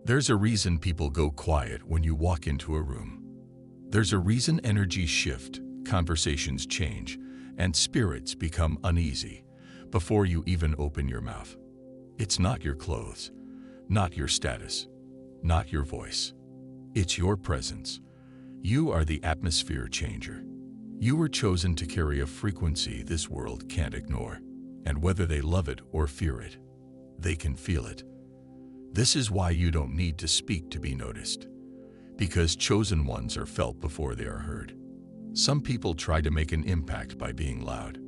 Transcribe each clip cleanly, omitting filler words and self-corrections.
There's a reason people go quiet when you walk into a room. There's a reason energies shift, conversations change, and spirits become uneasy before you even open your mouth. It's not your clothes, not your status, not your voice. It's your presence. You are the atmosphere changer. You were chosen to carry a frequency this world can't ignore. And whether they love it or fear it, they can feel it. This is why you don't need to speak to be noticed, because chosen ones are felt before they are heard. Some people try to make an impact by being loud.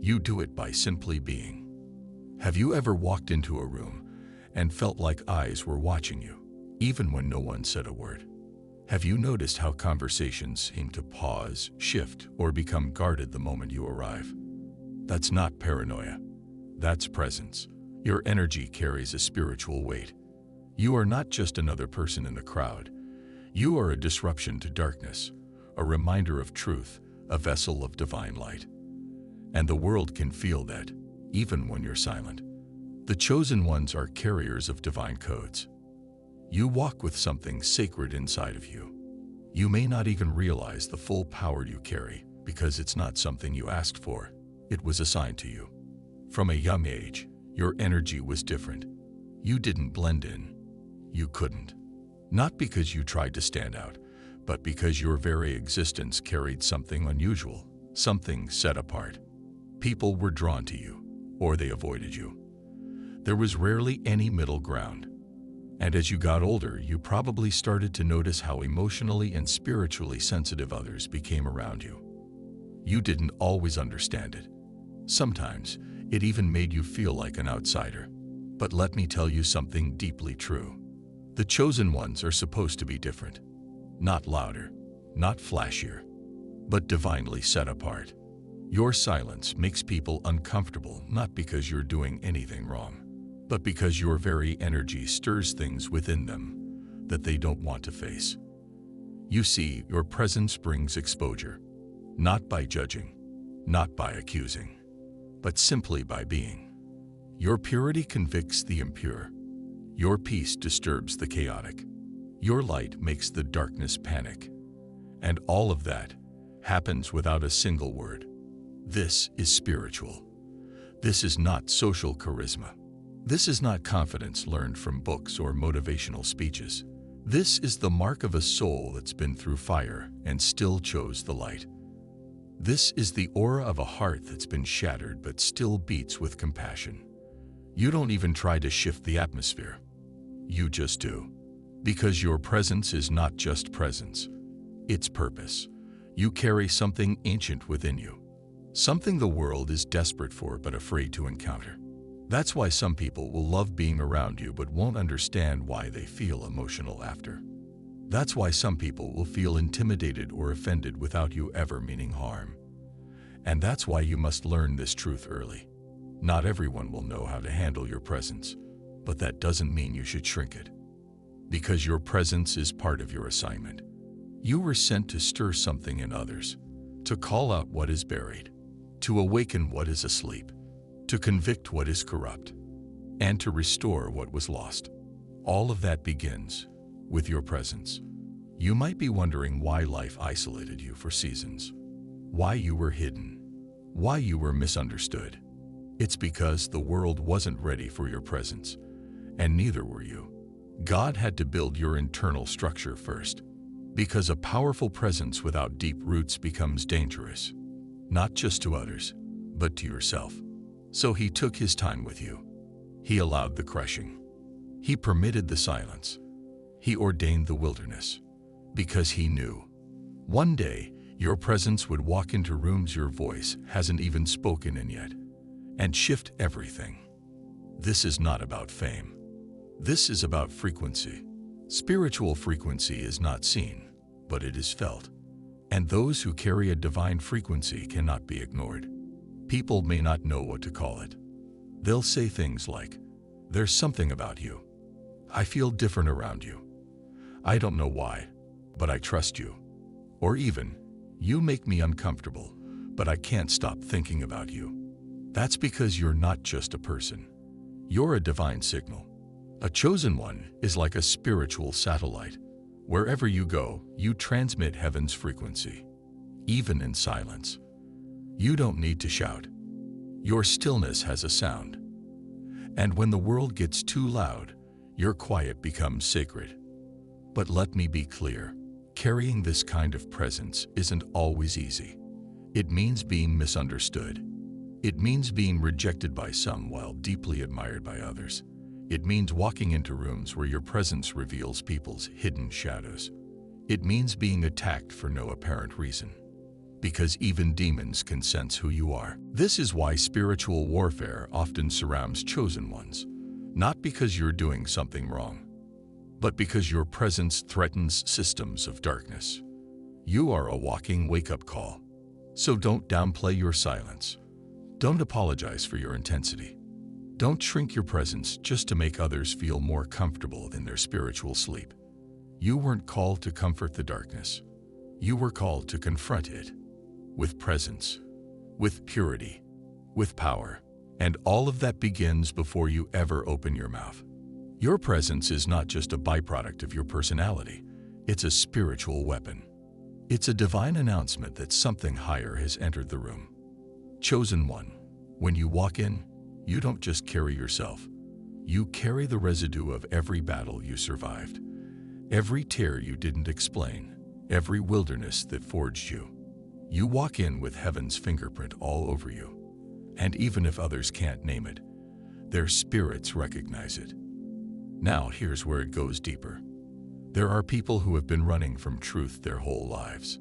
You do it by simply being. Have you ever walked into a room and felt like eyes were watching you, even when no one said a word? Have you noticed how conversations seem to pause, shift, or become guarded the moment you arrive? That's not paranoia. That's presence. Your energy carries a spiritual weight. You are not just another person in the crowd. You are a disruption to darkness, a reminder of truth, a vessel of divine light. And the world can feel that, even when you're silent. The chosen ones are carriers of divine codes. You walk with something sacred inside of you. You may not even realize the full power you carry, because it's not something you asked for. It was assigned to you. From a young age, your energy was different. You didn't blend in. You couldn't. Not because you tried to stand out, but because your very existence carried something unusual, something set apart. People were drawn to you, or they avoided you. There was rarely any middle ground. And as you got older, you probably started to notice how emotionally and spiritually sensitive others became around you. You didn't always understand it. Sometimes, it even made you feel like an outsider. But let me tell you something deeply true. The chosen ones are supposed to be different. Not louder, not flashier, but divinely set apart. Your silence makes people uncomfortable, not because you're doing anything wrong, but because your very energy stirs things within them that they don't want to face. You see, your presence brings exposure, not by judging, not by accusing, but simply by being. Your purity convicts the impure. Your peace disturbs the chaotic. Your light makes the darkness panic. And all of that happens without a single word. This is spiritual. This is not social charisma. This is not confidence learned from books or motivational speeches. This is the mark of a soul that's been through fire and still chose the light. This is the aura of a heart that's been shattered but still beats with compassion. You don't even try to shift the atmosphere. You just do. Because your presence is not just presence. It's purpose. You carry something ancient within you. Something the world is desperate for but afraid to encounter. That's why some people will love being around you but won't understand why they feel emotional after. That's why some people will feel intimidated or offended without you ever meaning harm. And that's why you must learn this truth early. Not everyone will know how to handle your presence, but that doesn't mean you should shrink it. Because your presence is part of your assignment. You were sent to stir something in others, to call out what is buried, to awaken what is asleep, to convict what is corrupt, and to restore what was lost. All of that begins with your presence. You might be wondering why life isolated you for seasons, why you were hidden, why you were misunderstood. It's because the world wasn't ready for your presence, and neither were you. God had to build your internal structure first, because a powerful presence without deep roots becomes dangerous, not just to others, but to yourself. So he took his time with you. He allowed the crushing. He permitted the silence. He ordained the wilderness, because he knew one day your presence would walk into rooms your voice hasn't even spoken in yet, and shift everything. This is not about fame. This is about frequency. Spiritual frequency is not seen, but it is felt. And those who carry a divine frequency cannot be ignored. People may not know what to call it. They'll say things like, "There's something about you. I feel different around you. I don't know why, but I trust you." Or even, "You make me uncomfortable, but I can't stop thinking about you." That's because you're not just a person. You're a divine signal. A chosen one is like a spiritual satellite. Wherever you go, you transmit heaven's frequency, even in silence. You don't need to shout. Your stillness has a sound. And when the world gets too loud, your quiet becomes sacred. But let me be clear, carrying this kind of presence isn't always easy. It means being misunderstood. It means being rejected by some while deeply admired by others. It means walking into rooms where your presence reveals people's hidden shadows. It means being attacked for no apparent reason, because even demons can sense who you are. This is why spiritual warfare often surrounds chosen ones, not because you're doing something wrong, but because your presence threatens systems of darkness. You are a walking wake-up call. So don't downplay your silence. Don't apologize for your intensity. Don't shrink your presence just to make others feel more comfortable in their spiritual sleep. You weren't called to comfort the darkness. You were called to confront it with presence, with purity, with power. And all of that begins before you ever open your mouth. Your presence is not just a byproduct of your personality. It's a spiritual weapon. It's a divine announcement that something higher has entered the room. Chosen one, when you walk in, you don't just carry yourself. You carry the residue of every battle you survived, every tear you didn't explain, every wilderness that forged you. You walk in with heaven's fingerprint all over you. And even if others can't name it, their spirits recognize it. Now here's where it goes deeper. There are people who have been running from truth their whole lives.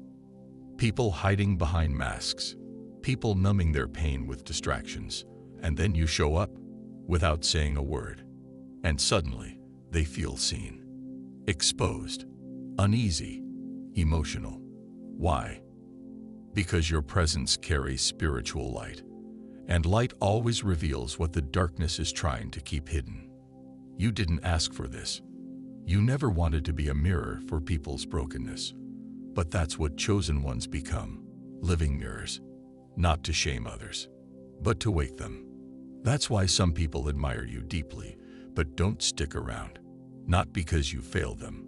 People hiding behind masks. People numbing their pain with distractions. And then you show up without saying a word. And suddenly, they feel seen, exposed, uneasy, emotional. Why? Because your presence carries spiritual light. And light always reveals what the darkness is trying to keep hidden. You didn't ask for this. You never wanted to be a mirror for people's brokenness. But that's what chosen ones become, living mirrors. Not to shame others, but to wake them. That's why some people admire you deeply, but don't stick around. Not because you failed them,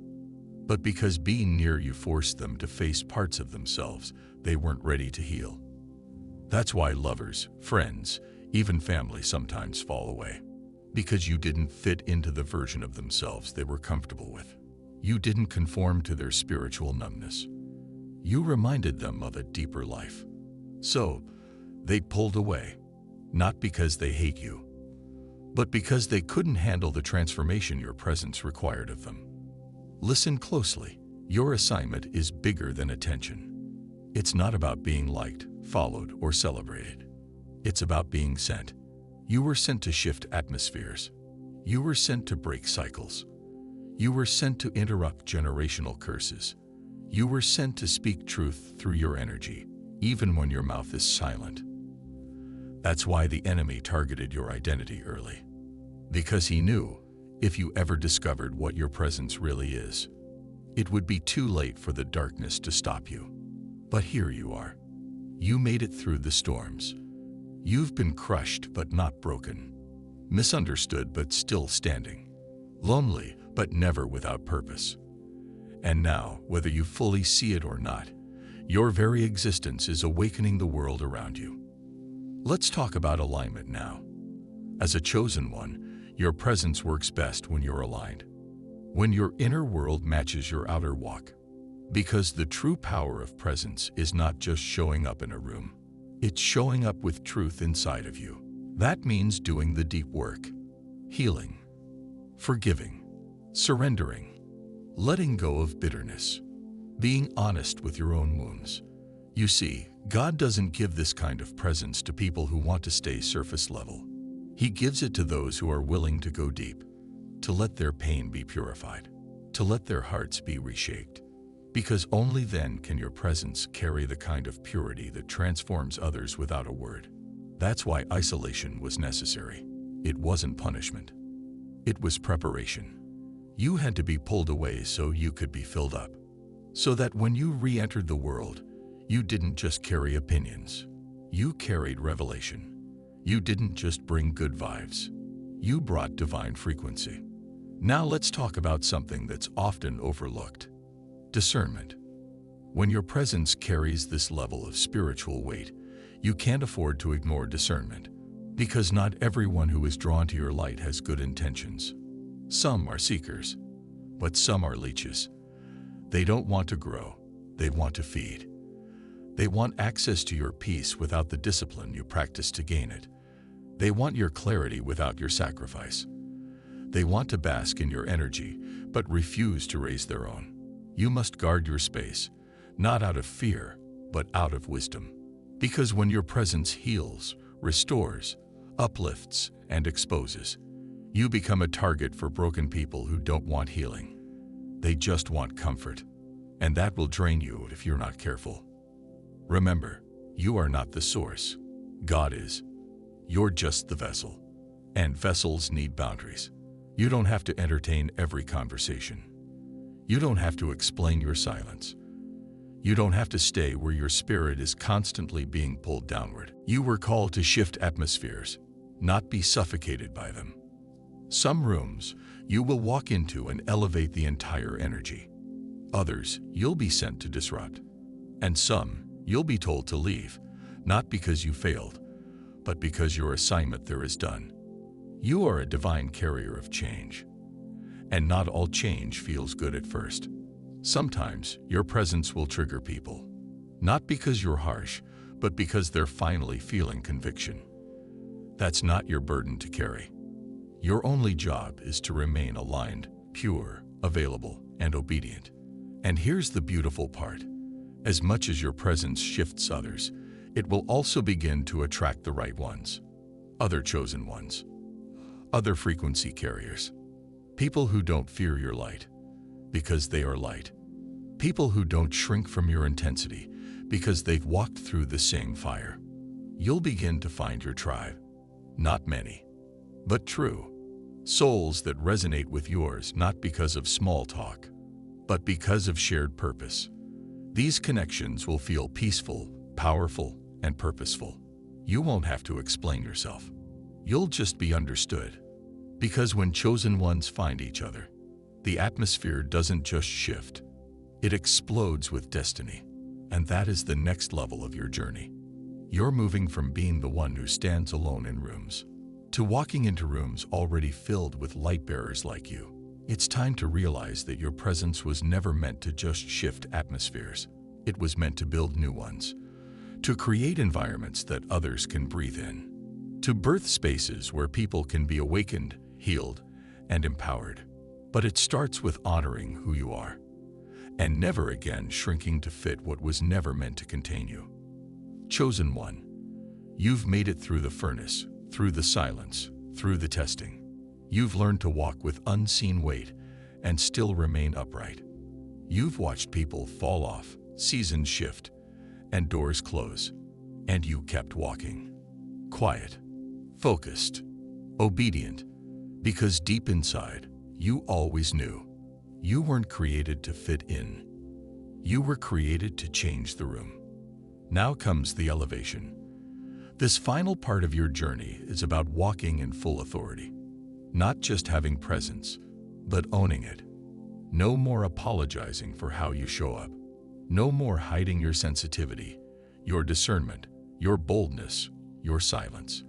but because being near you forced them to face parts of themselves they weren't ready to heal. That's why lovers, friends, even family sometimes fall away. Because you didn't fit into the version of themselves they were comfortable with. You didn't conform to their spiritual numbness. You reminded them of a deeper life. So, they pulled away, not because they hate you, but because they couldn't handle the transformation your presence required of them. Listen closely. Your assignment is bigger than attention. It's not about being liked, followed, or celebrated. It's about being sent. You were sent to shift atmospheres. You were sent to break cycles. You were sent to interrupt generational curses. You were sent to speak truth through your energy, even when your mouth is silent. That's why the enemy targeted your identity early. Because he knew, if you ever discovered what your presence really is, it would be too late for the darkness to stop you. But here you are. You made it through the storms. You've been crushed but not broken, misunderstood but still standing, lonely but never without purpose. And now, whether you fully see it or not, your very existence is awakening the world around you. Let's talk about alignment now. As a chosen one, your presence works best when you're aligned, when your inner world matches your outer walk. Because the true power of presence is not just showing up in a room. It's showing up with truth inside of you. That means doing the deep work, healing, forgiving, surrendering, letting go of bitterness, being honest with your own wounds. You see, God doesn't give this kind of presence to people who want to stay surface level. He gives it to those who are willing to go deep, to let their pain be purified, to let their hearts be reshaped. Because only then can your presence carry the kind of purity that transforms others without a word. That's why isolation was necessary. It wasn't punishment. It was preparation. You had to be pulled away so you could be filled up. So that when you re-entered the world, you didn't just carry opinions. You carried revelation. You didn't just bring good vibes. You brought divine frequency. Now let's talk about something that's often overlooked: discernment. When your presence carries this level of spiritual weight, you can't afford to ignore discernment, because not everyone who is drawn to your light has good intentions. Some are seekers, but some are leeches. They don't want to grow, they want to feed. They want access to your peace without the discipline you practice to gain it. They want your clarity without your sacrifice. They want to bask in your energy, but refuse to raise their own. You must guard your space, not out of fear, but out of wisdom. Because when your presence heals, restores, uplifts, and exposes, you become a target for broken people who don't want healing. They just want comfort, and that will drain you if you're not careful. Remember, you are not the source. God is. You're just the vessel, and vessels need boundaries. You don't have to entertain every conversation. You don't have to explain your silence. You don't have to stay where your spirit is constantly being pulled downward. You were called to shift atmospheres, not be suffocated by them. Some rooms you will walk into and elevate the entire energy. Others you'll be sent to disrupt. And some you'll be told to leave, not because you failed, but because your assignment there is done. You are a divine carrier of change. And not all change feels good at first. Sometimes your presence will trigger people, not because you're harsh, but because they're finally feeling conviction. That's not your burden to carry. Your only job is to remain aligned, pure, available, and obedient. And here's the beautiful part. As much as your presence shifts others, it will also begin to attract the right ones, other chosen ones, other frequency carriers, people who don't fear your light because they are light, people who don't shrink from your intensity because they've walked through the same fire. You'll begin to find your tribe, not many, but true, souls that resonate with yours not because of small talk, but because of shared purpose. These connections will feel peaceful, powerful, and purposeful. You won't have to explain yourself. You'll just be understood. Because when chosen ones find each other, the atmosphere doesn't just shift, it explodes with destiny. And that is the next level of your journey. You're moving from being the one who stands alone in rooms to walking into rooms already filled with light bearers like you. It's time to realize that your presence was never meant to just shift atmospheres. It was meant to build new ones, to create environments that others can breathe in, to birth spaces where people can be awakened, healed, and empowered. But it starts with honoring who you are, and never again shrinking to fit what was never meant to contain you. Chosen one, you've made it through the furnace, through the silence, through the testing. You've learned to walk with unseen weight and still remain upright. You've watched people fall off, seasons shift, and doors close, and you kept walking. Quiet, focused, obedient, because deep inside, you always knew. You weren't created to fit in. You were created to change the room. Now comes the elevation. This final part of your journey is about walking in full authority. Not just having presence, but owning it. No more apologizing for how you show up. No more hiding your sensitivity, your discernment, your boldness, your silence.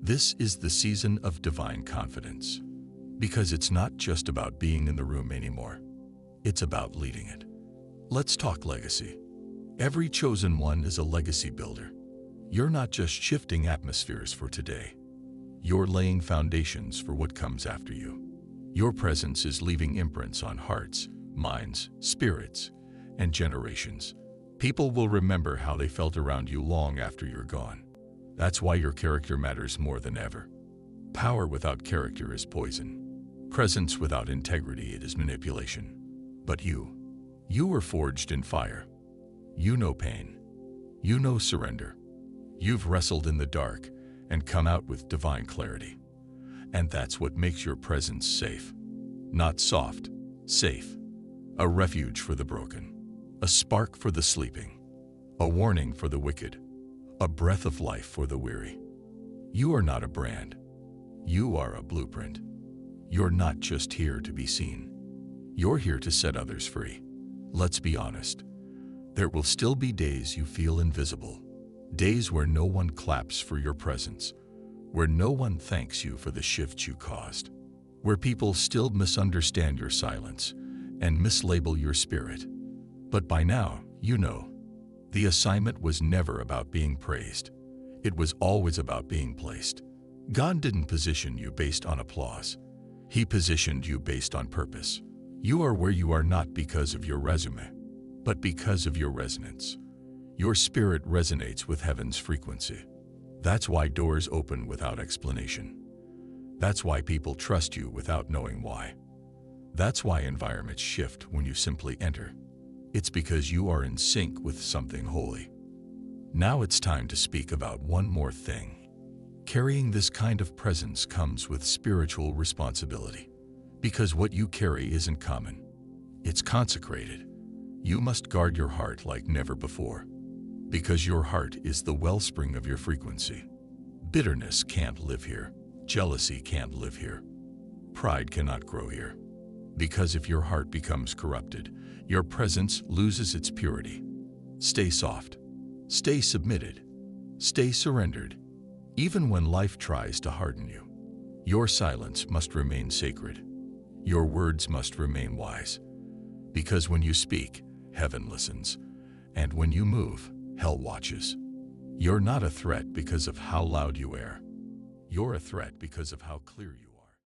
This is the season of divine confidence. Because it's not just about being in the room anymore. It's about leading it. Let's talk legacy. Every chosen one is a legacy builder. You're not just shifting atmospheres for today. You're laying foundations for what comes after you. Your presence is leaving imprints on hearts, minds, spirits, and generations. People will remember how they felt around you long after you're gone. That's why your character matters more than ever. Power without character is poison. Presence without integrity, it is manipulation. But you were forged in fire. You know pain. You know surrender. You've wrestled in the dark and come out with divine clarity. And that's what makes your presence safe. Not soft, safe. A refuge for the broken. A spark for the sleeping. A warning for the wicked. A breath of life for the weary. You are not a brand. You are a blueprint. You're not just here to be seen. You're here to set others free. Let's be honest. There will still be days you feel invisible. Days where no one claps for your presence. Where no one thanks you for the shift you caused. Where people still misunderstand your silence and mislabel your spirit. But by now, you know, the assignment was never about being praised. It was always about being placed. God didn't position you based on applause. He positioned you based on purpose. You are where you are not because of your resume, but because of your resonance. Your spirit resonates with heaven's frequency. That's why doors open without explanation. That's why people trust you without knowing why. That's why environments shift when you simply enter. It's because you are in sync with something holy. Now it's time to speak about one more thing. Carrying this kind of presence comes with spiritual responsibility. Because what you carry isn't common. It's consecrated. You must guard your heart like never before. Because your heart is the wellspring of your frequency. Bitterness can't live here. Jealousy can't live here. Pride cannot grow here. Because if your heart becomes corrupted, your presence loses its purity. Stay soft. Stay submitted. Stay surrendered. Even when life tries to harden you, your silence must remain sacred. Your words must remain wise. Because when you speak, heaven listens. And when you move, hell watches. You're not a threat because of how loud you are. You're a threat because of how clear you are.